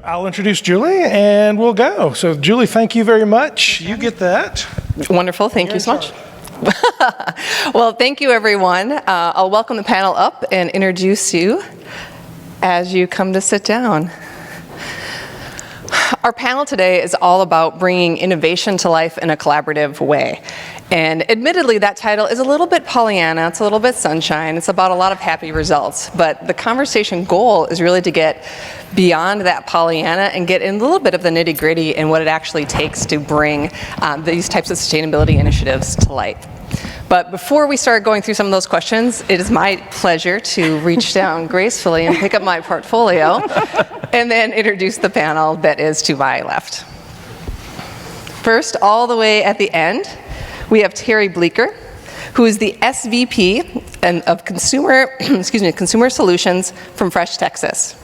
I'll introduce Juli and we'll go. So Juli, thank you very much. You get that. Wonderful, thank you so much. Well, thank you everyone. I'll welcome the panel up and introduce you as you come to sit down. Our panel today is all about bringing innovation to life in a collaborative way. And admittedly, that title is a little bit Pollyanna, it's a little bit sunshine, it's about a lot of happy results. But the conversation goal is really to get beyond that Pollyanna and get in a little bit of the nitty-gritty and what it actually takes to bring these types of sustainability initiatives to light. But before we start going through some of those questions, it is my pleasure to reach down gracefully and pick up my portfolio and then introduce the panel that is to my left. First, all the way at the end, we have Terry Bleecker, who is the SVP of Consumer Solutions from Fresh Texas.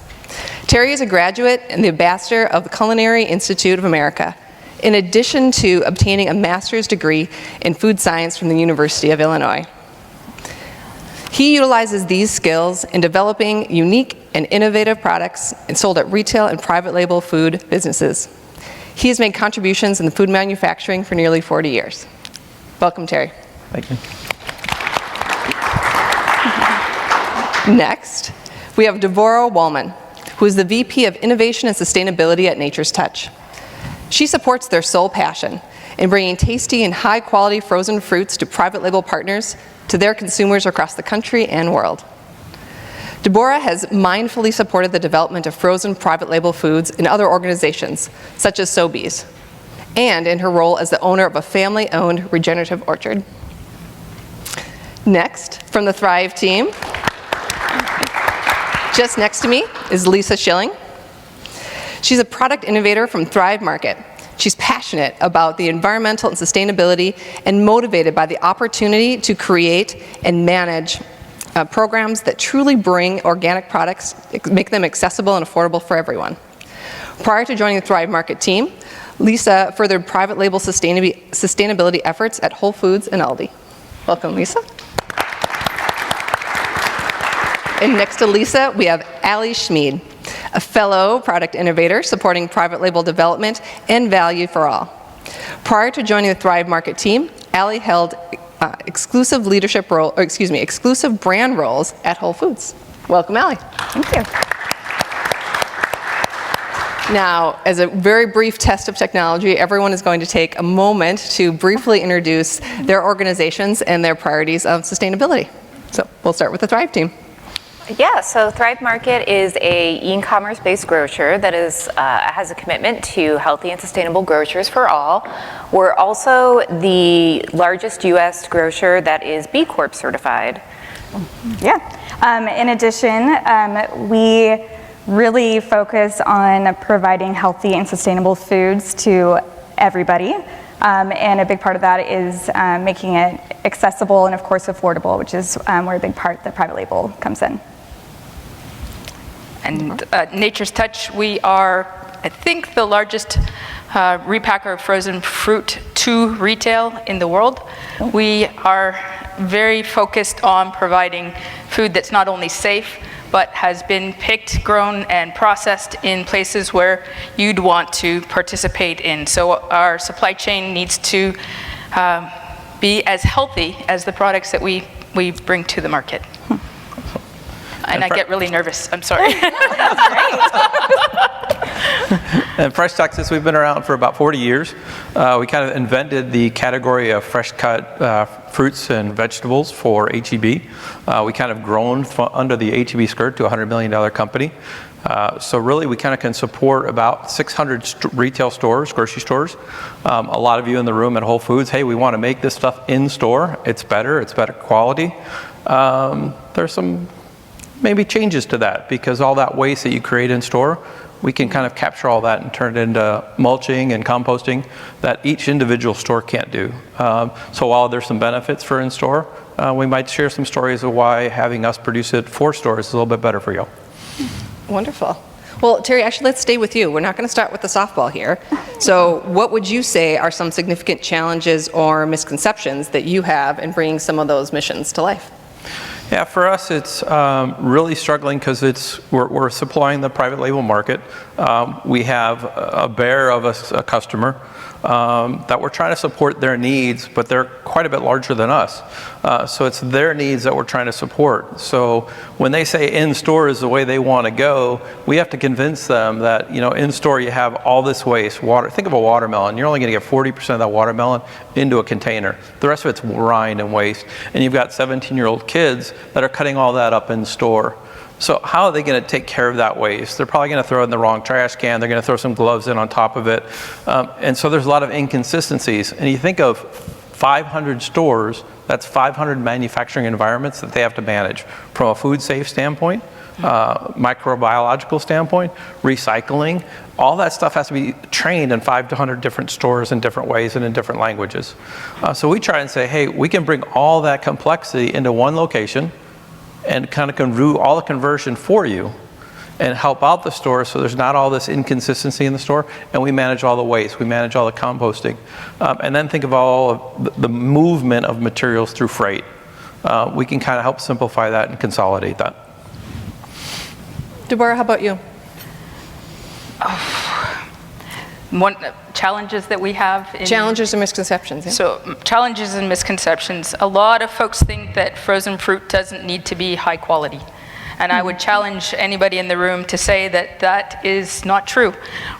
Terry is a graduate and the ambassador of the Culinary Institute of America, in addition to obtaining a master's degree in food science from the University of Illinois. He utilizes these skills in developing unique and innovative products and sold at retail and private label food businesses. He has made contributions in the food manufacturing for nearly 40 years. Welcome, Terry. Thank you. Next, we have Deborah Wolman, who is the VP of Innovation and Sustainability at Nature's Touch. She supports their sole passion in bringing tasty and high-quality frozen fruits to private label partners to their consumers across the country and world. Deborah has mindfully supported the development of frozen private label foods in other organizations, such as Sobeys, and in her role as the owner of a family-owned regenerative orchard. Next, from the Thrive team, just next to me is Lisa Schilling. She's a product innovator from Thrive Market. She's passionate about the environmental and sustainability and motivated by the opportunity to create and manage programs that truly bring organic products, make them accessible and affordable for everyone. Prior to joining the Thrive Market team, Lisa furthered private label sustainability efforts at Whole Foods and Aldi. Welcome, Lisa. And next to Lisa, we have Schmid, a fellow product innovator supporting private label development and value for all. Prior to joining the Thrive Market team, Ali held exclusive brand roles at Whole Foods. Welcome, Ali. Thank you. Now, as a very brief test of technology, everyone is going to take a moment to briefly introduce their organizations and their priorities of sustainability. So we'll start with the Thrive team. Yeah, so Thrive Market is a e-commerce based grocer that has a commitment to healthy and sustainable grocers for all. We're also the largest U.S. grocer that is B Corp certified. Yeah. In addition, we really focus on providing healthy and sustainable foods to everybody. And a big part of that is making it accessible and, of course, affordable, which is where a big part the private label comes in. And Nature's Touch, we are, I think, the largest repacker of frozen fruit to retail in the world. We are very focused on providing food that's not only safe, but has been picked, grown, and processed in places where you'd want to participate in. So our supply chain needs to be as healthy as the products that we bring to the market. And I get really nervous, I'm sorry. In Fresh Texas, we've been around for about 40 years. We kind of invented the category of fresh cut fruits and vegetables for H-E-B. We kind of grown under the H-E-B skirt to a $100 million company. So really we kind of can support about 600 retail stores, grocery stores. A lot of you in the room at Whole Foods, hey, we want to make this stuff in store. It's better quality. There's some maybe changes to that because all that waste that you create in store, we can kind of capture all that and turn it into mulching and composting that each individual store can't do. So while there's some benefits for in-store, we might share some stories of why having us produce it for stores is a little bit better for you. Wonderful. Well, Terry, actually, let's stay with you. We're not going to start with the softball here. So what would you say are some significant challenges or misconceptions that you have in bringing some of those missions to life? Yeah, for us, it's really struggling because we're supplying the private label market. We have a bear of a customer that we're trying to support their needs, but they're quite a bit larger than us. So it's their needs that we're trying to support. So when they say in-store is the way they want to go, we have to convince them that, in-store you have all this waste. Water. Think of a watermelon. You're only going to get 40% of that watermelon into a container. The rest of it's rind and waste. And you've got 17-year-old kids that are cutting all that up in store. So how are they going to take care of that waste? They're probably going to throw it in the wrong trash can. They're going to throw some gloves in on top of it. And so there's a lot of inconsistencies. And you think of 500 stores, that's 500 manufacturing environments that they have to manage from a food safe standpoint, microbiological standpoint, recycling. All that stuff has to be trained in 500 to 100 different stores in different ways and in different languages. So we try and say, hey, we can bring all that complexity into one location and kind of do all the conversion for you and help out the store so there's not all this inconsistency in the store, and we manage all the waste, we manage all the composting. And then think of all of the movement of materials through freight. We can kind of help simplify that and consolidate that. Deborah, how about you? One challenges that we have. Challenges and misconceptions. Yeah. So challenges and misconceptions. A lot of folks think that frozen fruit doesn't need to be high quality. And I would challenge anybody in the room to say that that is not true.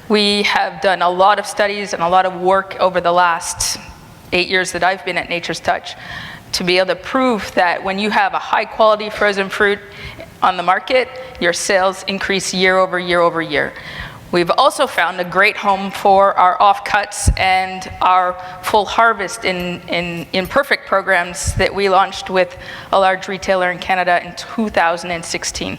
We have done a lot of studies and a lot of work over the last 8 years that I've been at Nature's Touch to be able to prove that when you have a high quality frozen fruit on the market, your sales increase year over year over year. We've also found a great home for our offcuts and our full harvest in Perfect programs that we launched with a large retailer in Canada in 2016.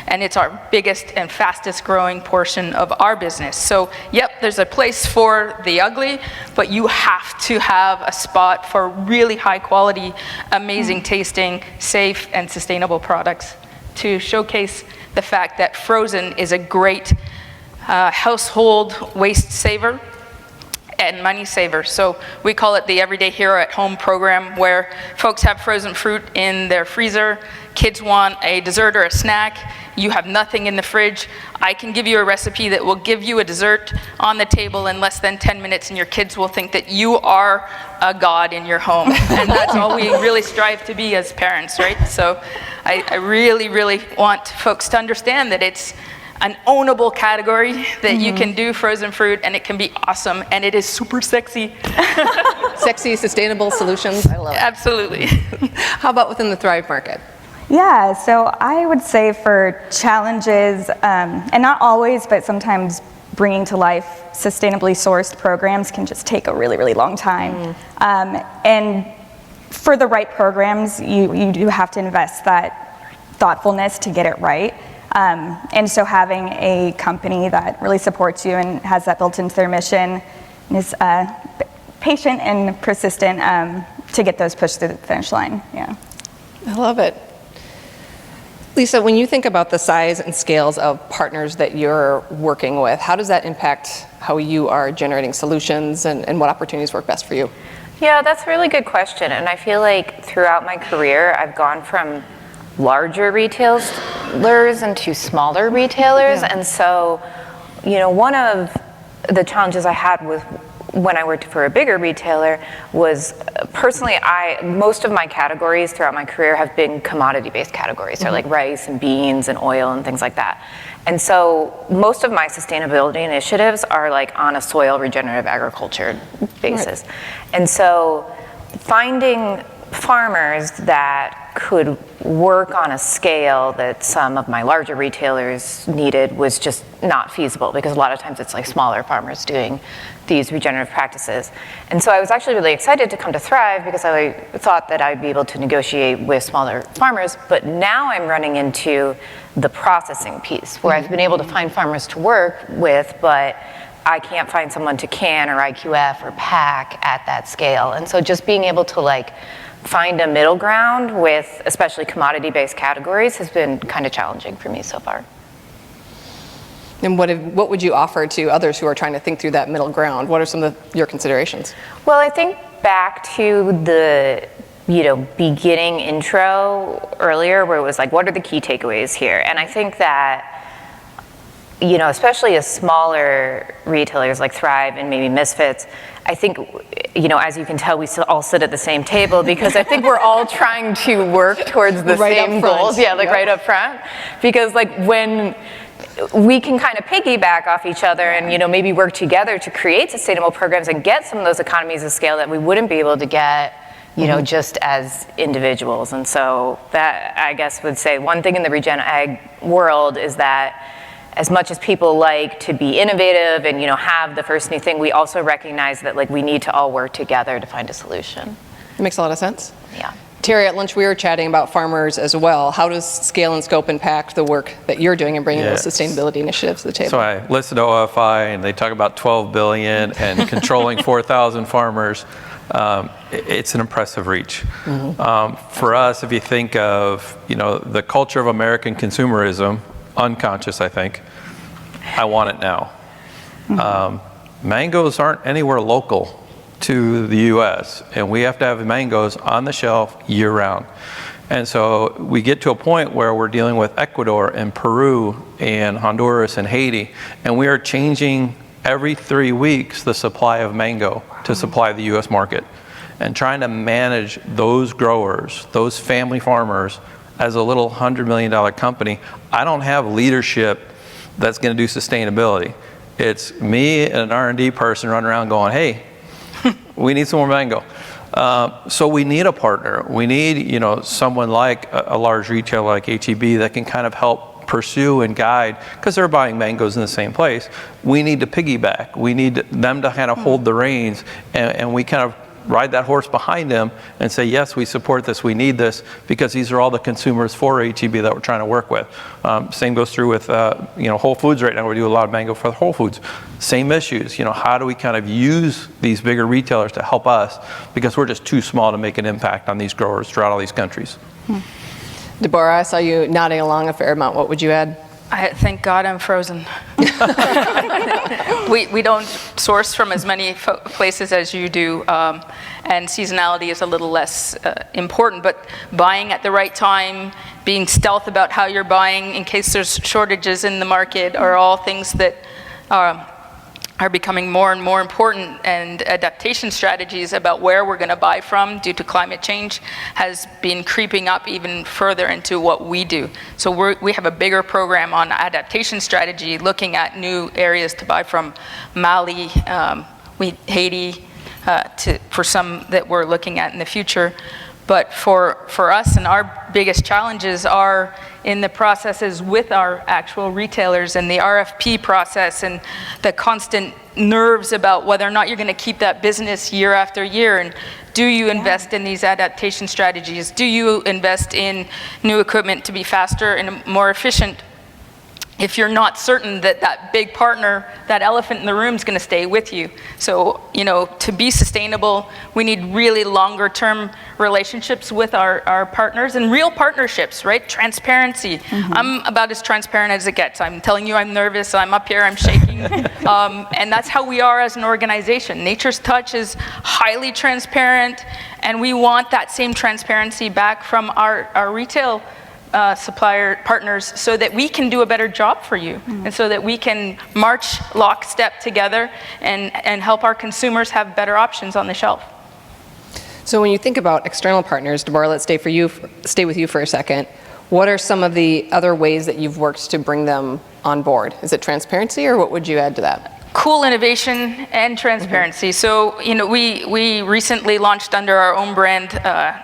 And it's our biggest and fastest growing portion of our business. So yep, there's a place for the ugly, but you have to have a spot for really high quality, amazing tasting, safe and sustainable products to showcase the fact that frozen is a great household waste saver and money saver. So we call it the Everyday Hero at Home program, where folks have frozen fruit in their freezer, kids want a dessert or a snack, you have nothing in the fridge. I can give you a recipe that will give you a dessert on the table in less than 10 minutes, and your kids will think that you are a god in your home. And that's all we really strive to be as parents, right? So I really, really want folks to understand that it's an ownable category, that you can do frozen fruit and it can be awesome, and it is super sexy. Sexy, sustainable solutions. I love it. Absolutely. How about within the Thrive market? Yeah, so I would say for challenges, and not always, but sometimes bringing to life sustainably sourced programs can just take a really, really long time. And for the right programs, you do have to invest that thoughtfulness to get it right. And so having a company that really supports you and has that built into their mission and is patient and persistent to get those pushed through the finish line. Yeah. I love it. Lisa, when you think about the size and scales of partners that you're working with, how does that impact how you are generating solutions and what opportunities work best for you? Yeah, that's a really good question. And I feel like throughout my career, I've gone from larger retailers into smaller retailers. And so, one of the challenges I had with when I worked for a bigger retailer was personally, most of my categories throughout my career have been commodity-based categories. So like rice and beans and oil and things like that. And so most of my sustainability initiatives are like on a soil regenerative agriculture basis. Right. And so finding farmers that could work on a scale that some of my larger retailers needed was just not feasible, because a lot of times it's like smaller farmers doing these regenerative practices. And so I was actually really excited to come to Thrive because I thought that I'd be able to negotiate with smaller farmers, but now I'm running into the processing piece where I've been able to find farmers to work with, but I can't find someone to can or IQF or pack at that scale. And so just being able to find a middle ground with especially commodity-based categories has been kind of challenging for me so far. And what would you offer to others who are trying to think through that middle ground? What are some of your considerations? Well, I think back to the beginning intro earlier where it was like, what are the key takeaways here? And I think that, especially as smaller retailers like Thrive and maybe Misfits, I think, as you can tell, we all sit at the same table because I think we're all trying to work towards the Right same up front. goals. Yeah, Yep. right up front. Because when we can kind of piggyback off each other and, maybe work together to create sustainable programs and get some of those economies of scale that we wouldn't be able to get, just as individuals. And so that, I guess, would say one thing in the regen ag world is that as much as people like to be innovative and, have the first new thing, we also recognize that we need to all work together to find a solution. It makes a lot of sense. Yeah. Terry, at lunch we were chatting about farmers as well. How does scale and scope impact the work that you're doing and bringing Yes. those sustainability initiatives to the table? So I listened to OFI, and they talk about 12 billion and controlling 4,000 farmers. It's an impressive reach. For us, if you think of, the culture of American consumerism, unconscious, I think, I want it now. Mangoes aren't anywhere local to the U.S., and we have to have mangoes on the shelf year-round. And so we get to a point where we're dealing with Ecuador and Peru and Honduras and Haiti, and we are changing every 3 weeks the supply of mango to supply the U.S. market, and trying to manage those growers, those family farmers, as a little $100 million company. I don't have leadership that's going to do sustainability. It's me and an R&D person running around going, hey, we need some more mango. So we need a partner. We need, someone like a large retailer like H-E-B that can kind of help pursue and guide, because they're buying mangoes in the same place. We need to piggyback. We need them to kind of hold the reins, and we kind of ride that horse behind them and say, yes, we support this, we need this, because these are all the consumers for H-E-B that we're trying to work with. Same goes through with Whole Foods right now. We do a lot of mango for Whole Foods. Same issues. How do we kind of use these bigger retailers to help us, because we're just too small to make an impact on these growers throughout all these countries. Deborah, I saw you nodding along a fair amount. What would you add? Thank God I'm frozen. We don't source from as many places as you do, and seasonality is a little less important, but buying at the right time, being stealth about how you're buying in case there's shortages in the market, are all things that are becoming more and more important, and adaptation strategies about where we're going to buy from due to climate change has been creeping up even further into what we do. So we have a bigger program on adaptation strategy, looking at new areas to buy from, Mali, Haiti, for some that we're looking at in the future. But for us, and our biggest challenges are in the processes with our actual retailers and the RFP process and the constant nerves about whether or not you're going to keep that business year after year. And do you invest in these adaptation strategies? Do you invest in new equipment to be faster and more efficient if you're not certain that that big partner, that elephant in the room, is going to stay with you? So, to be sustainable, we need really longer term relationships with our partners, and real partnerships, right? Transparency. I'm about as transparent as it gets. I'm telling you I'm nervous, I'm up here, I'm shaking. And that's how we are as an organization. Nature's Touch is highly transparent, and we want that same transparency back from our retail supplier partners, so that we can do a better job for you, and so that we can march lockstep together and help our consumers have better options on the shelf. So when you think about external partners, Deborah, let's stay with you for a second. What are some of the other ways that you've worked to bring them on board? Is it transparency, or what would you add to that? Cool innovation and transparency. So, we recently launched under our own brand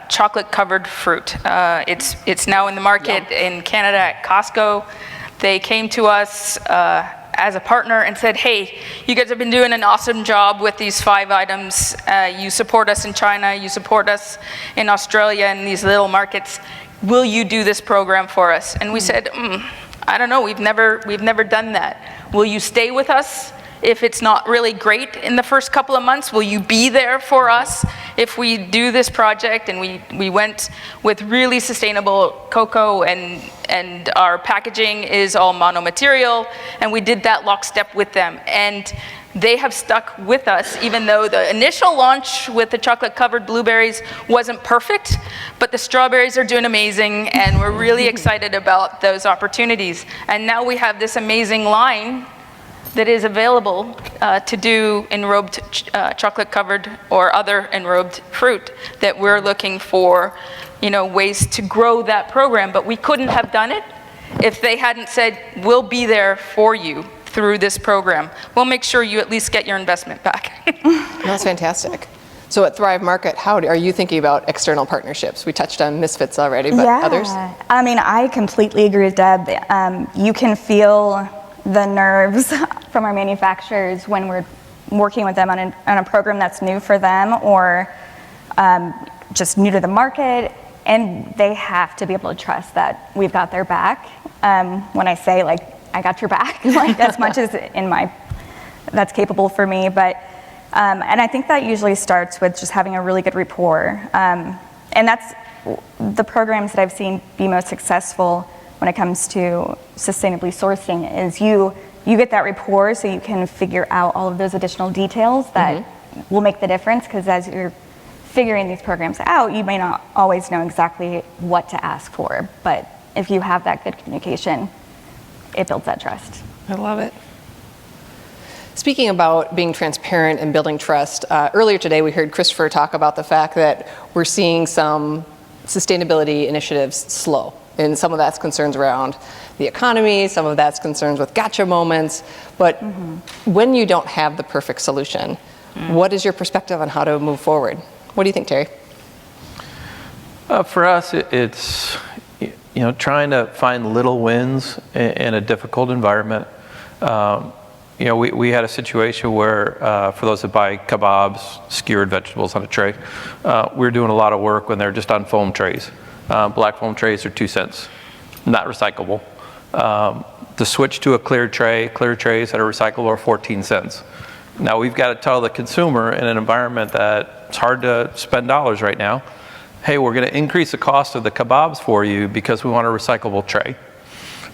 chocolate covered fruit. It's now in the market in Canada at Costco. They came to us as a partner and said, hey, you guys have been doing an awesome job with these 5 items. You support us in China, you support us in Australia, and these little markets. Will you do this program for us? And we said, I don't know, we've never done that. Will you stay with us if it's not really great in the first couple of months? Will you be there for us if we do this project? And we went with really sustainable cocoa, and our packaging is all mono material, and we did that lockstep with them. And they have stuck with us, even though the initial launch with the chocolate-covered blueberries wasn't perfect, but the strawberries are doing amazing, and we're really excited about those opportunities. And now we have this amazing line that is available to do enrobed chocolate-covered or other enrobed fruit that we're looking for, ways to grow that program. But we couldn't have done it if they hadn't said, we'll be there for you through this program. We'll make sure you at least get your investment back. That's fantastic. So at Thrive Market, how are you thinking about external partnerships? We touched on Misfits already, but others? I mean, I completely agree with Deb. You can feel the nerves from our manufacturers when we're working with them on a program that's new for them or just new to the market, and they have to be able to trust that we've got their back. When I say, like, I got your back, like, as much as that's capable for me, but and I think that usually starts with just having a really good rapport, and that's the programs that I've seen be most successful when it comes to sustainably sourcing is you get that rapport so you can figure out all of those additional details that will make the difference, because as you're figuring these programs out, you may not always know exactly what to ask for, but if you have that good communication, it builds that trust. I love it. Speaking about being transparent and building trust, earlier today we heard Christopher talk about the fact that we're seeing some sustainability initiatives slow. And some of that's concerns around the economy, some of that's concerns with gotcha moments. But when you don't have the perfect solution, what is your perspective on how to move forward? What do you think, Terry? For us, it's trying to find little wins in a difficult environment. We had a situation where, for those that buy kebabs, skewered vegetables on a tray, we were doing a lot of work when they're just on foam trays. Black foam trays are 2 cents, not recyclable. To switch to a clear trays that are recyclable are 14 cents. Now we've got to tell the consumer in an environment that it's hard to spend dollars right now, hey, we're going to increase the cost of the kebabs for you because we want a recyclable tray.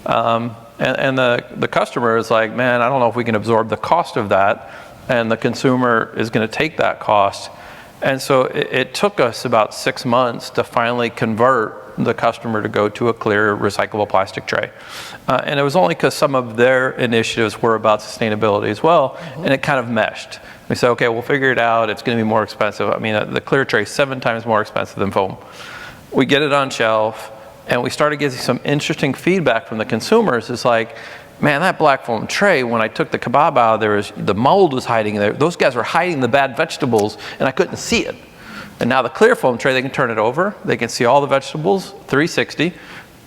And the customer is like, man, I don't know if we can absorb the cost of that, and the consumer is going to take that cost. And so it took us about 6 months to finally convert the customer to go to a clear recyclable plastic tray. And it was only because some of their initiatives were about sustainability as well, and it kind of meshed. We said, okay, we'll figure it out. It's going to be more expensive. I mean, the clear tray is 7 times more expensive than foam. We get it on shelf, and we started getting some interesting feedback from the consumers. It's like, man, that black foam tray, when I took the kebab out of there, the mold was hiding there. Those guys were hiding the bad vegetables, and I couldn't see it. And now the clear foam tray, they can turn it over. They can see all the vegetables, 360,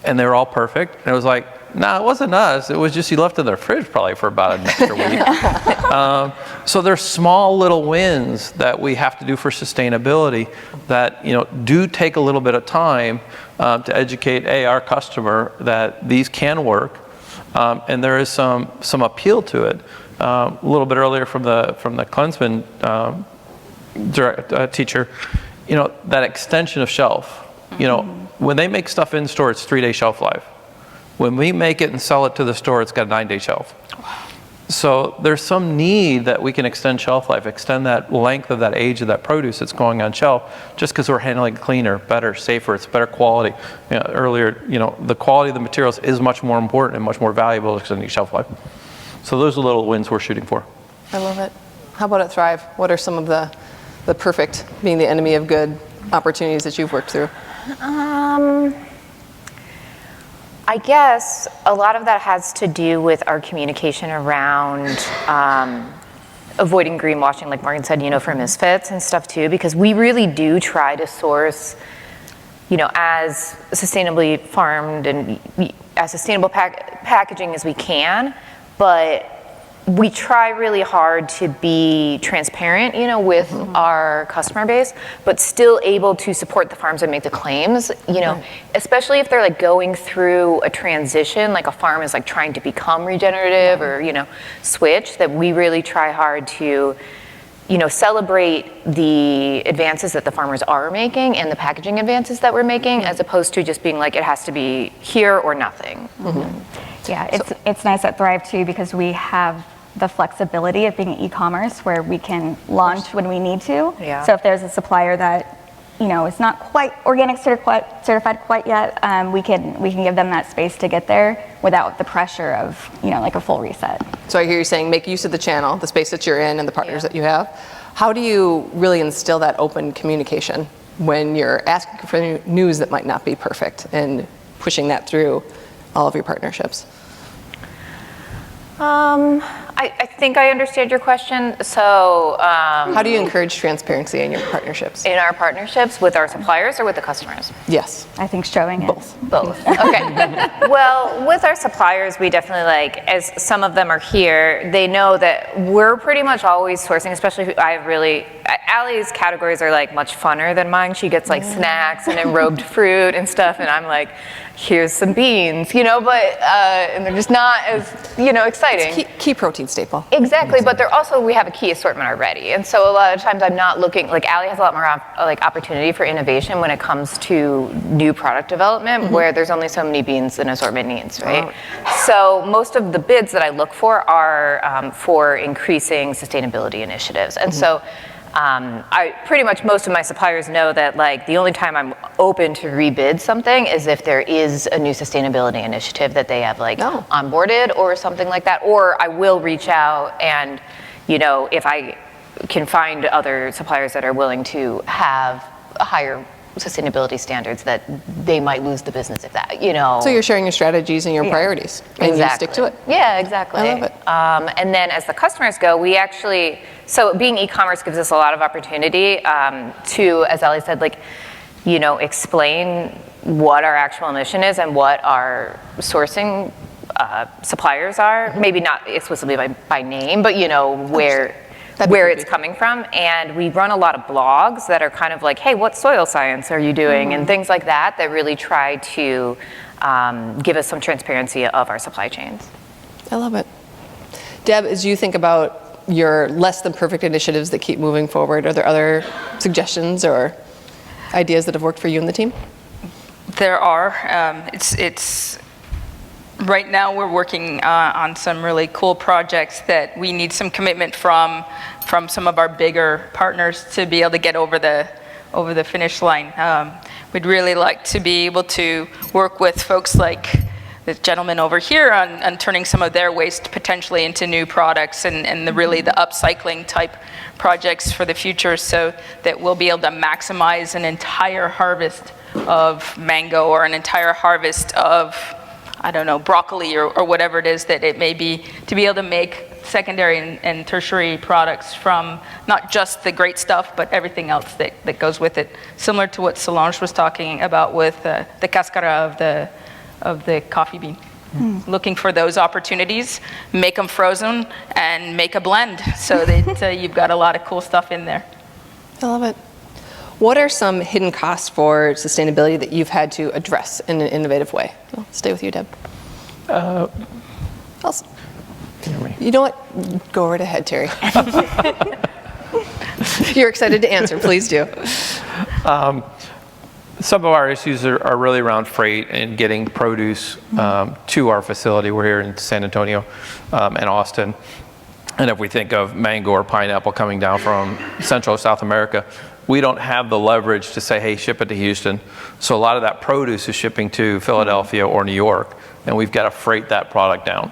and they're all perfect. And it was like, nah, it wasn't us. It was just you left it in the fridge probably for about an extra week. So there's small little wins that we have to do for sustainability that do take a little bit of time to educate our customer that these can work. And there is some appeal to it. A little bit earlier from the Klinsman teacher, that extension of shelf. When they make stuff in store, it's 3-day shelf life. When we make it and sell it to the store, it's got a 9-day shelf. So there's some need that we can extend shelf life, extend that length of that age of that produce that's going on shelf, just because we're handling it cleaner, better, safer, it's better quality. Earlier, the quality of the materials is much more important and much more valuable to extending shelf life. So those are little wins we're shooting for. I love it. How about at Thrive? What are some of the perfect, being the enemy of good, opportunities that you've worked through? I guess a lot of that has to do with our communication around avoiding greenwashing, like Morgan said, for Misfits and stuff too, because we really do try to source, as sustainably farmed and as sustainable packaging as we can, but we try really hard to be transparent, with our customer base, but still able to support the farms that make the claims, especially if they're like going through a transition, like a farm is like trying to become regenerative or, switch, that we really try hard to, celebrate the advances that the farmers are making and the packaging advances that we're making, as opposed to just being like, it has to be here or nothing. Yeah, it's nice at Thrive too, because we have the flexibility of being e-commerce where we can launch when we need to. Yeah. So if there's a supplier that, you know, is not quite organic certified quite yet, we can give them that space to get there without the pressure of, you know, like a full reset. So I hear you saying make use of the channel, the space that you're in and the partners that you have. How do you really instill that open communication when you're asking for news that might not be perfect and pushing that through all of your partnerships? I think I understand your question. So, How do you encourage transparency in your partnerships? in our partnerships with our suppliers or with the customers? Yes. I think showing it. Both. Okay. Well, with our suppliers, we definitely as some of them are here, they know that we're pretty much always sourcing, especially Allie's categories are much funner than mine. She gets snacks and enrobed fruit and stuff, and I'm like, here's some beans, but, and they're just not as, exciting. Key protein staple. Exactly, but we have a key assortment already. And so a lot of times I'm not looking, Allie has a lot more opportunity for innovation when it comes to new product development, where there's only so many beans an assortment needs, right? Wow. So most of the bids that I look for are for increasing sustainability initiatives. And so pretty much most of my suppliers know that the only time I'm open to rebid something is if there is a new sustainability initiative that they have onboarded or something like that, or I will reach out and, if I can find other suppliers that are willing to have a higher sustainability standards, that they might lose the business if that, So you're sharing your strategies and your priorities, and you stick to it. Yeah, exactly. I love it. And then as the customers go, so being e-commerce gives us a lot of opportunity to, as Ellie said, explain what our actual mission is and what our sourcing suppliers are. Maybe not explicitly by name, but where it's coming from. And we run a lot of blogs that are kind of hey, what soil science are you doing? And things like that really try to give us some transparency of our supply chains. I love it. Deb, as you think about your less than perfect initiatives that keep moving forward, are there other suggestions or ideas that have worked for you and the team? There are. It's right now we're working on some really cool projects that we need some commitment from some of our bigger partners to be able to get over the finish line. We'd really like to be able to work with folks like the gentleman over here on turning some of their waste potentially into new products and the upcycling type projects for the future, so that we'll be able to maximize an entire harvest of mango or an entire harvest of, broccoli or whatever it is that it may be, to be able to make secondary and tertiary products from not just the great stuff, but everything else that goes with it. Similar to what Solange was talking about with the cascara of the coffee bean. Looking for those opportunities, make them frozen, and make a blend so that you've got a lot of cool stuff in there. I love it. What are some hidden costs for sustainability that you've had to address in an innovative way? I'll stay with you, Deb. You know what? Go right ahead, Terry. You're excited to answer. Please do. Some of our issues are really around freight and getting produce to our facility. We're here in San Antonio and Austin. And if we think of mango or pineapple coming down from Central South America, we don't have the leverage to say, hey, ship it to Houston. So a lot of that produce is shipping to Philadelphia or New York, and we've got to freight that product down.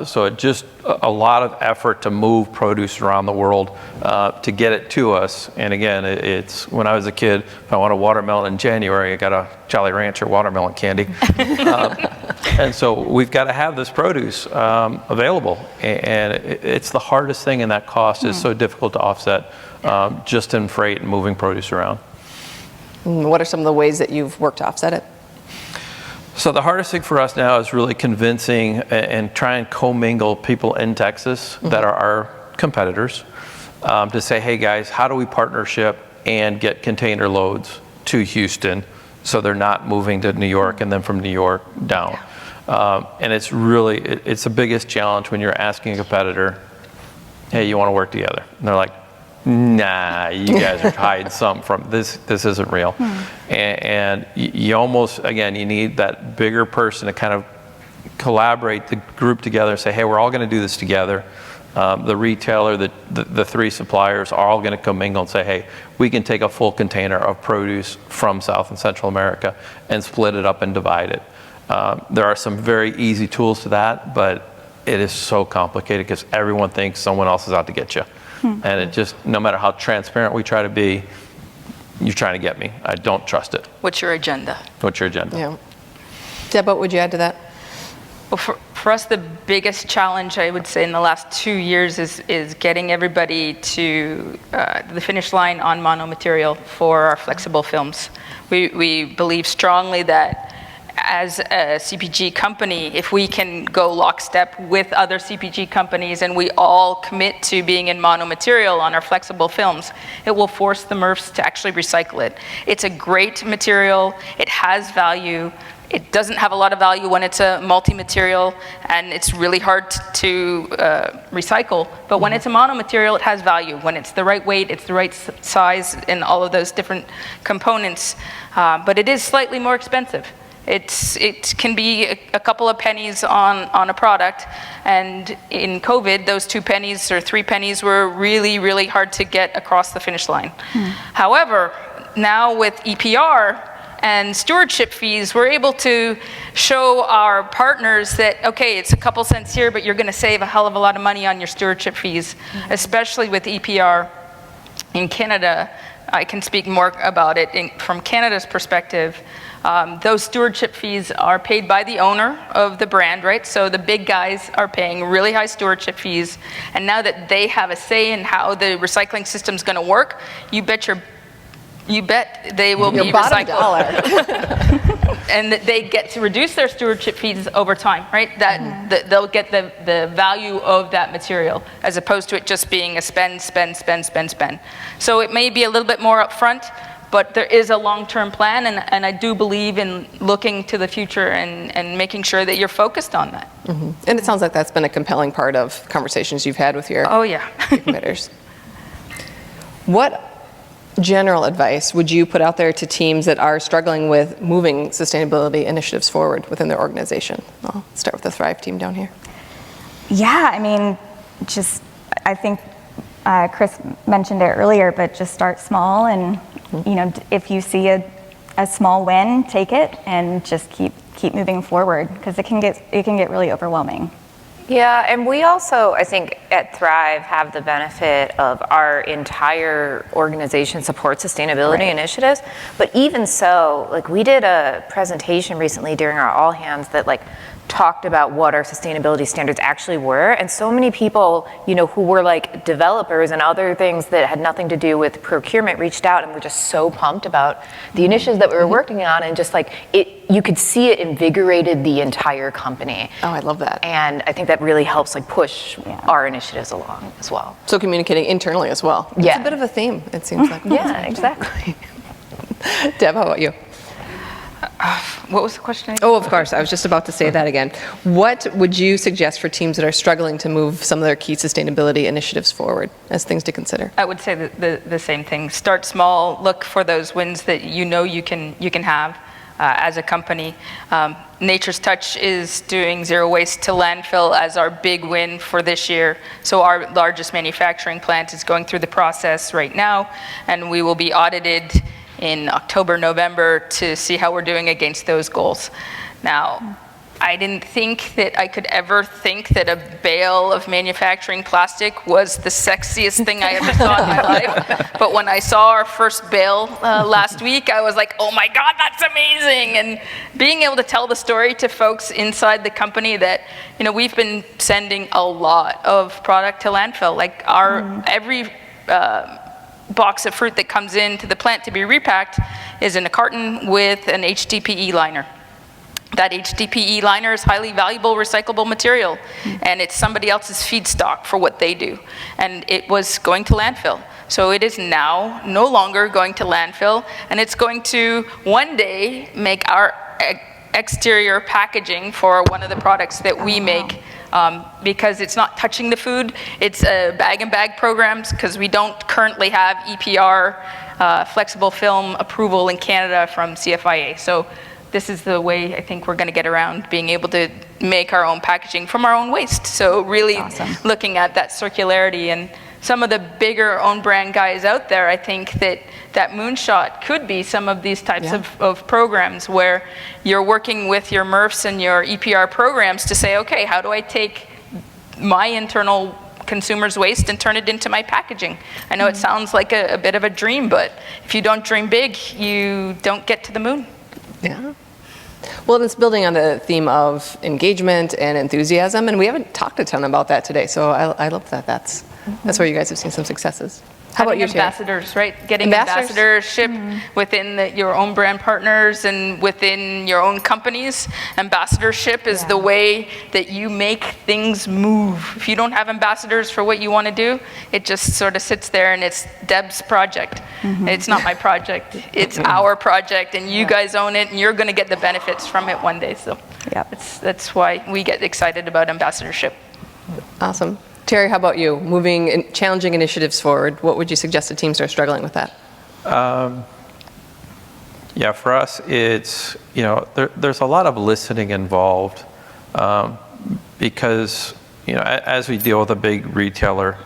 So it just a lot of effort to move produce around the world to get it to us. And again, it's when I was a kid, if I want a watermelon in January, I got a Jolly Rancher watermelon candy. And so we've got to have this produce available. And it's the hardest thing, and that cost is so difficult to offset just in freight and moving produce around. What are some of the ways that you've worked to offset it? So the hardest thing for us now is really convincing and try and commingle people in Texas that are our competitors to say, hey guys, how do we partnership and get container loads to Houston so they're not moving to New York and then from New York down. And it's the biggest challenge when you're asking a competitor, hey, you want to work together? And they're like, nah, you guys are hiding something from this isn't real. And you almost, again, you need that bigger person to kind of collaborate the group together and say, hey, we're all going to do this together. The retailer, the three suppliers are all going to commingle and say, hey, we can take a full container of produce from South and Central America and split it up and divide it. There are some very easy tools to that, but it is so complicated because everyone thinks someone else is out to get you. And it just, no matter how transparent we try to be, you're trying to get me. I don't trust it. What's your agenda? What's your agenda? Yeah. Deb, what would you add to that? Well, for us, the biggest challenge, I would say, in the last 2 years is getting everybody to the finish line on monomaterial for our flexible films. We believe strongly that as a CPG company, if we can go lockstep with other CPG companies and we all commit to being in monomaterial on our flexible films, it will force the MRFs to actually recycle it. It's a great material, it has value. It doesn't have a lot of value when it's a multi-material, and it's really hard to recycle. But when it's a mono-material, it has value. When it's the right weight, it's the right size, and all of those different components. But it is slightly more expensive. It can be a couple of pennies on a product, and in COVID, those 2 pennies or 3 pennies were really, really hard to get across the finish line. However, now with EPR, and stewardship fees, we're able to show our partners that, okay, it's a couple cents here, but you're going to save a hell of a lot of money on your stewardship fees, especially with EPR. In Canada, I can speak more about it. From Canada's perspective, those stewardship fees are paid by the owner of the brand, right? So the big guys are paying really high stewardship fees, and now that they have a say in how the recycling system's going to work, you bet they will be recycled. And that they get to reduce their stewardship fees over time, right? That they'll get the value of that material as opposed to it just being a spend. So it may be a little bit more upfront, but there is a long-term plan, and I do believe in looking to the future and making sure that you're focused on that. And it sounds like that's been a compelling part of conversations you've had with your committers. What general advice would you put out there to teams that are struggling with moving sustainability initiatives forward within their organization? I'll start with the Thrive team down here. Yeah, I mean, I think Chris mentioned it earlier, but just start small, and if you see a small win, take it and just keep moving forward, because it can get really overwhelming. Yeah, and we also, I think, at Thrive have the benefit of our entire organization support sustainability initiatives. But even so, like, we did a presentation recently during our all hands that talked about what our sustainability standards actually were, and so many people, who were like developers and other things that had nothing to do with procurement reached out and were just so pumped about the initiatives that we were working on, and just you could see it invigorated the entire company. Oh, I love that. And I think that really helps push our initiatives along as well. So communicating internally as well. Yeah. It's a bit of a theme, it seems like. Yeah, exactly. Deb, how about you? What was the question again? Oh, of course. I was just about to say that again. What would you suggest for teams that are struggling to move some of their key sustainability initiatives forward as things to consider? I would say the same thing. Start small. Look for those wins that you can have as a company. Nature's Touch is doing zero waste to landfill as our big win for this year. So our largest manufacturing plant is going through the process right now, and we will be audited in October, November to see how we're doing against those goals. Now, I didn't think that I could ever think that a bale of manufacturing plastic was the sexiest thing I ever saw in my life. But when I saw our first bale last week, I was like, oh my God, that's amazing. And being able to tell the story to folks inside the company that, we've been sending a lot of product to landfill. Every box of fruit that comes into the plant to be repacked is in a carton with an HDPE liner. That HDPE liner is highly valuable recyclable material, and it's somebody else's feedstock for what they do. And it was going to landfill. So it is now no longer going to landfill, and it's going to one day make our exterior packaging for one of the products that we make. Because it's not touching the food. It's bag-and-bag programs, because we don't currently have EPR flexible film approval in Canada from CFIA. So this is the way I think we're going to get around being able to make our own packaging from our own waste. So really looking at that circularity, and some of the bigger own brand guys out there, I think that moonshot could be some of these types of programs where you're working with your MRFs and your EPR programs to say, okay, how do I take my internal consumers' waste and turn it into my packaging? I know it sounds like a bit of a dream, but if you don't dream big, you don't get to the moon. Yeah. Well, it's building on the theme of engagement and enthusiasm, and we haven't talked a ton about that today, so I love that. That's where you guys have seen some successes. How about you, Terry? Ambassadors, right? Getting ambassadorship within your own brand partners and within your own companies. Ambassadorship is the way that you make things move. If you don't have ambassadors for what you want to do, it just sort of sits there and it's Deb's project. It's not my project. It's our project, and you guys own it, and you're going to get the benefits from it one day. So that's why we get excited about ambassadorship. Awesome. Terry, how about you? Moving challenging initiatives forward, what would you suggest to teams that are struggling with that? Yeah, for us, it's, there's a lot of listening involved because, as we deal with a big retailer,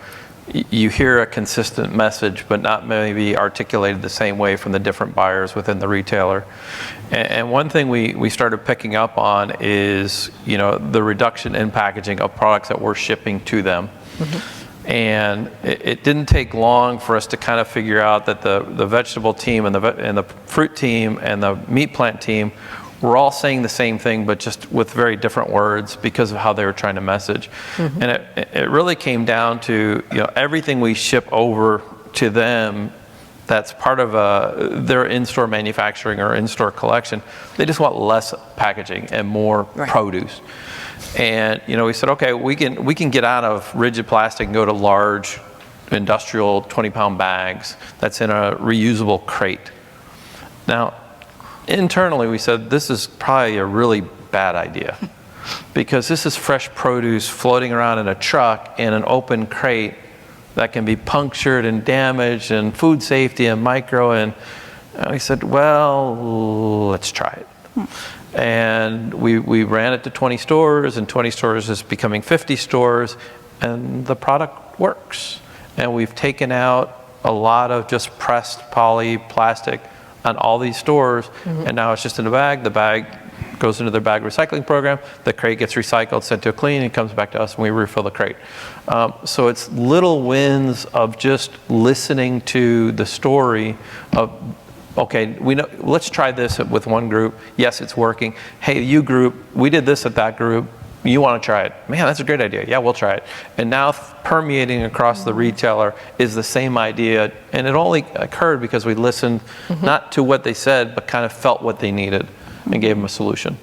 you hear a consistent message, but not maybe articulated the same way from the different buyers within the retailer. And one thing we started picking up on is, the reduction in packaging of products that we're shipping to them. And it didn't take long for us to kind of figure out that the vegetable team and the fruit team and the meat plant team were all saying the same thing, but just with very different words because of how they were trying to message. And it really came down to, everything we ship over to them that's part of their in-store manufacturing or in-store collection, they just want less packaging and more produce. And we said, okay, we can get out of rigid plastic and go to large industrial 20-pound bags that's in a reusable crate. Now, internally we said this is probably a really bad idea because this is fresh produce floating around in a truck in an open crate that can be punctured and damaged, and food safety and micro, and we said, well, let's try it. And we ran it to 20 stores, and 20 stores is becoming 50 stores, and the product works. And we've taken out a lot of just pressed poly plastic on all these stores, and now it's just in a bag. The bag goes into their bag recycling program, the crate gets recycled, sent to a clean, and comes back to us, and we refill the crate. So it's little wins of just listening to the story of, okay, we know, let's try this with one group. Yes, it's working. Hey, you group, we did this at that group. You want to try it? Man, that's a great idea. Yeah, we'll try it. And now permeating across the retailer is the same idea. And it only occurred because we listened not to what they said, but kind of felt what they needed and gave them a solution.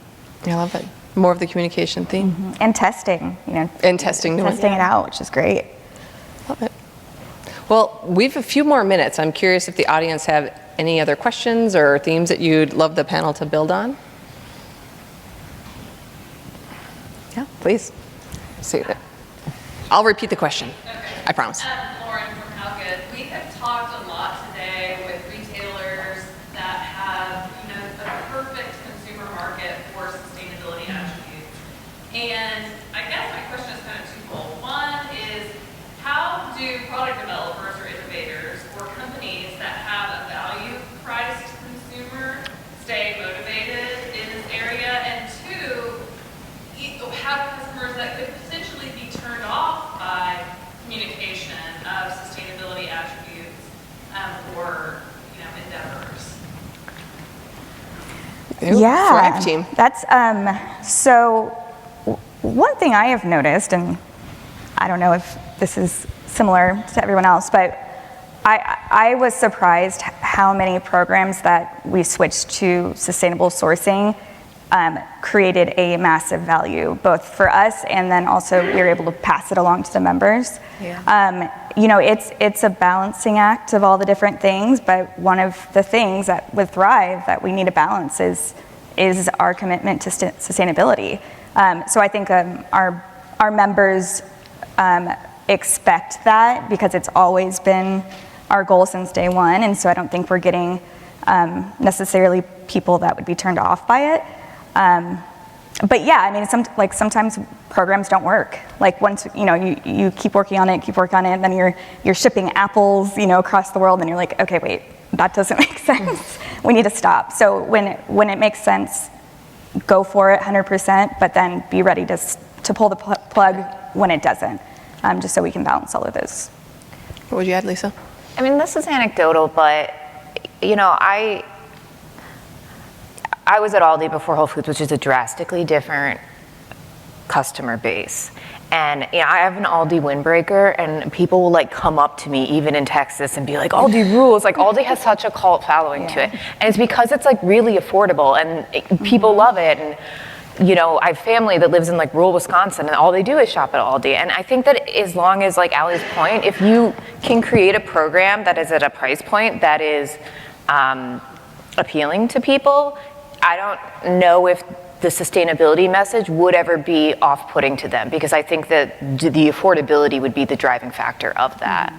I love it. More of the communication theme. And testing, And testing. Testing it out, which is great. Love it. Well, we have a few more minutes. I'm curious if the audience have any other questions or themes that you'd love the panel to build on. Yeah, please. See that. I'll repeat the question. Okay. I promise. Lauren from How Good. We have talked a lot today with retailers that have, a perfect consumer market for sustainability attributes. And I guess my question is kind of twofold. One is, how do product developers or innovators or companies that have a value-priced consumer stay motivated in this area? And two, have customers that could potentially be turned off by communication of sustainability attributes or endeavors? Yeah, Thrive team. That's so. One thing I have noticed, and I don't know if this is similar to everyone else, but I was surprised how many programs that we switched to sustainable sourcing created a massive value, both for us and then also we were able to pass it along to the members. Yeah. It's a balancing act of all the different things, but one of the things that with Thrive that we need to balance is our commitment to sustainability. So I think our members expect that because it's always been our goal since day one, and so I don't think we're getting necessarily people that would be turned off by it. But yeah, I mean, sometimes programs don't work. Like once, you keep working on it, and then you're shipping apples, across the world, and you're like, okay, wait, that doesn't make sense. We need to stop. So when it makes sense, go for it 100%, but then be ready to pull the plug when it doesn't, just so we can balance all of those. What would you add, Lisa? I mean, this is anecdotal, but, I was at Aldi before Whole Foods, which is a drastically different customer base. And I have an Aldi windbreaker, and people will like come up to me, even in Texas, and be like, Aldi rules. Like Aldi has such a cult following to it. And it's because it's like really affordable, and people love it. And I have family that lives in like rural Wisconsin, and all they do is shop at Aldi. And I think that as long as, like Allie's point, if you can create a program that is at a price point that is appealing to people, I don't know if the sustainability message would ever be off-putting to them, because I think that the affordability would be the driving factor of that.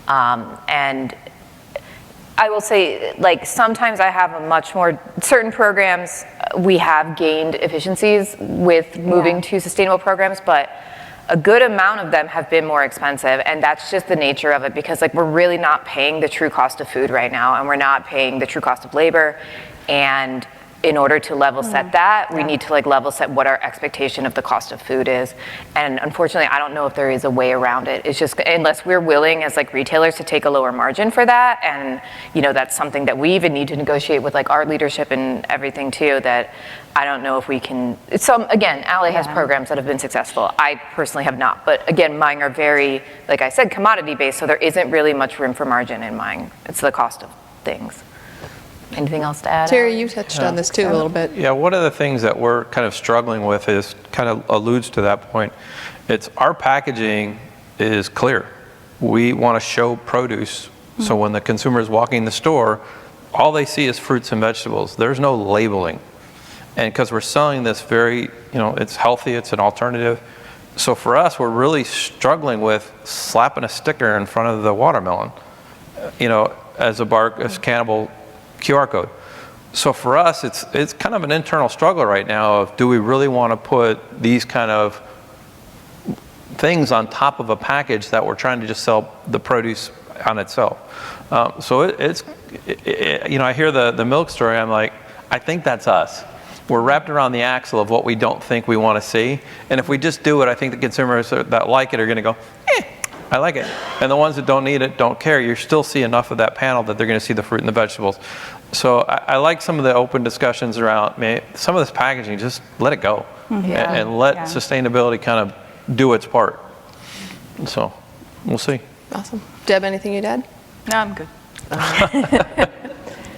And I will say, like, sometimes I have certain programs, we have gained efficiencies with moving to sustainable programs, but a good amount of them have been more expensive, and that's just the nature of it, because like we're really not paying the true cost of food right now, and we're not paying the true cost of labor, and in order to level set that, we need to like level set what our expectation of the cost of food is. And unfortunately, I don't know if there is a way around it. It's just, unless we're willing as like retailers to take a lower margin for that, and that's something that we even need to negotiate with like our leadership and everything too, that I don't know if we can. Again, Allie has programs that have been successful. I personally have not, but again, mine are very, like I said, commodity based, so there isn't really much room for margin in mine. It's the cost of things. Anything else to add? Terry, you touched on this too a little bit. Yeah, one of the things that we're kind of struggling with is kind of alludes to that point. It's our packaging is clear. We want to show produce, so when the consumer is walking the store, all they see is fruits and vegetables. There's no labeling. And because we're selling this very, it's healthy, it's an alternative. So for us, we're really struggling with slapping a sticker in front of the watermelon, as a scannable QR code. So for us, it's kind of an internal struggle right now of, do we really want to put these kind of things on top of a package that we're trying to just sell the produce on itself? So I hear the milk story, I'm like, I think that's us. We're wrapped around the axle of what we don't think we want to see. And if we just do it, I think the consumers that like it are going to go, I like it. And the ones that don't need it, don't care. You still see enough of that panel that they're going to see the fruit and the vegetables. So I like some of the open discussions around, some of this packaging, just let it go. And let sustainability kind of do its part. So we'll see. Awesome. Deb, anything you'd add? No, I'm good.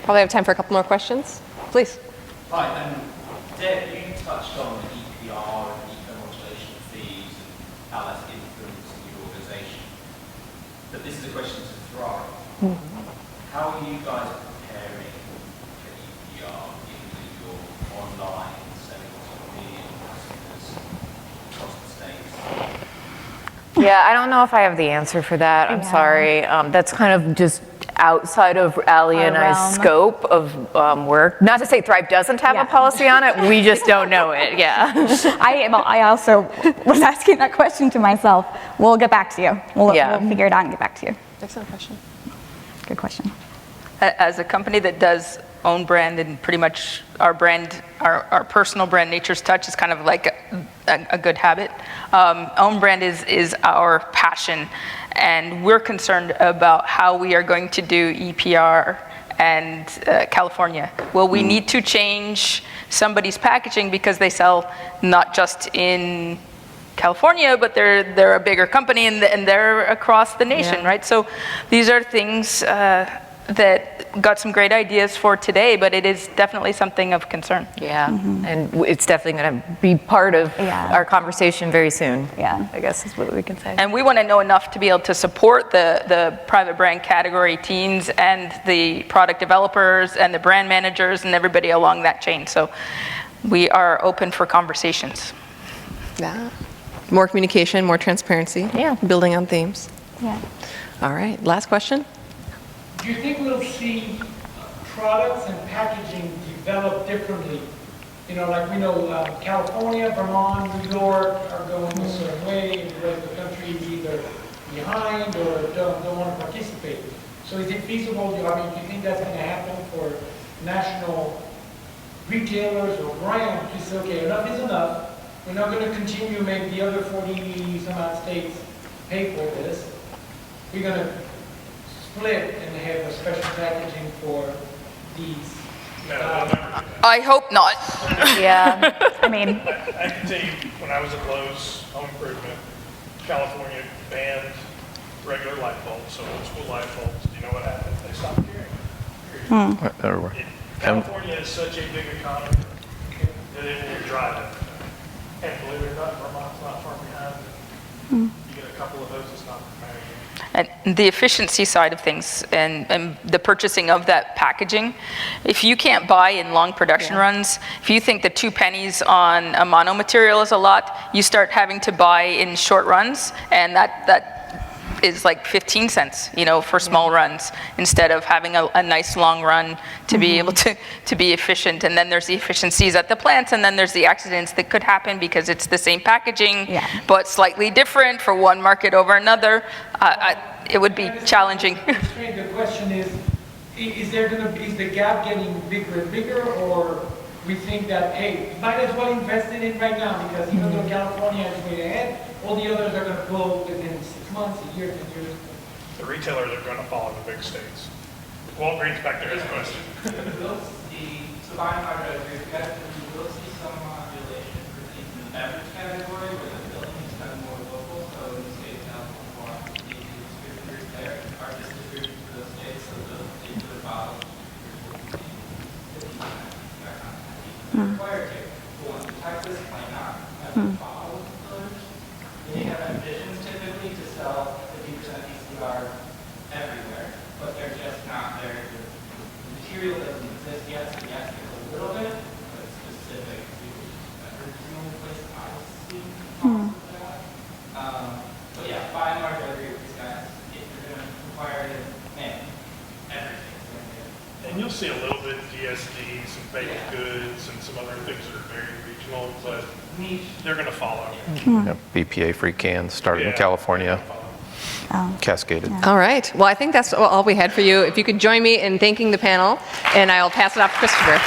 Probably have time for a couple more questions. Please. Right, Deb, you touched on the EPR and eco-modulation fees and how that's influencing your organisation. But this is a question to Thrive. How are you guys preparing for EPR, given your online selling to million customers across the States? Yeah, I don't know if I have the answer for that. I'm sorry. That's kind of just outside of Allie and I's scope of work. Not to say Thrive doesn't have a policy on it, we just don't know it, I also was asking that question to myself. We'll get back to you. We'll figure it out and get back to you. Excellent question. Good question. As a company that does own brand, and pretty much our brand, our personal brand, Nature's Touch, is kind of like a good habit. Own brand is our passion, and we're concerned about how we are going to do EPR and California. Will we need to change somebody's packaging because they sell not just in California, but they're a bigger company and they're across the nation, right? So these are things that got some great ideas for today, but it is definitely something of concern. And it's definitely going to be part of our conversation very soon. I guess is what we can say. And we want to know enough to be able to support the private brand category teams and the product developers and the brand managers and everybody along that chain. So we are open for conversations. More communication, more transparency. Building on themes. Yeah. All right, last question. Do you think we'll see products and packaging develop differently. You know, like we know California, Vermont, New York are going a certain way, and the rest of the country is either behind or don't want to participate. So is it feasible, do you think that's going to happen for national retailers or brands to say, okay, enough is enough, we're not going to continue, make the other 40 some odd states pay for this, we're going to split and have a special packaging for these. I hope not. Yeah, I mean, I can tell you, when I was at Lowe's Home Improvement, California banned regular light bulbs, so old school light bulbs. Do you know what happened? They stopped carrying. Everywhere. California is such a big economy that it will drive it. And believe it or not, Vermont's not far behind. You get a couple of those, it's not very. And the efficiency side of things and the purchasing of that packaging, if you can't buy in long production runs, if you think the 2 pennies on a mono material is a lot, you start having to buy in short runs, and that is like 15 cents, for small runs, instead of having a nice long run to be able to be efficient. And then there's the efficiencies at the plants, and then there's the accidents that could happen because it's the same packaging, but slightly different for one market over another. It would be challenging. The question is the gap getting bigger and bigger, or we think that, hey, might as well invest in it right now, because even though California is way ahead, all the others are going to pull within 6 months, a year, 10 years. The retailers are going to follow the big states. Walgreens back there has a question. So by and large, you will see some modulation for things in the beverage category, where the filling is kind of more local. So in the state of California, the distributors there are distributed to those states, so those particular bottles will be required to. But ones in Texas might not have bottles fillers. They have ambitions typically to sell 50% ECR everywhere, but they're just not there. The material doesn't exist yet, so yes, there's a little bit, but it's specific to beverage. The only place I've seen talks of that. But yeah, by and large, I agree with these guys. If you're going to require it, man, everything's going to get it. And you'll see a little bit of DSD, some baked goods, and some other things that are very regional, but they're going to follow. BPA-free cans started in California, cascaded. All right. Well, I think that's all we had for you. If you could join me in thanking the panel, and I'll pass it off to Christopher.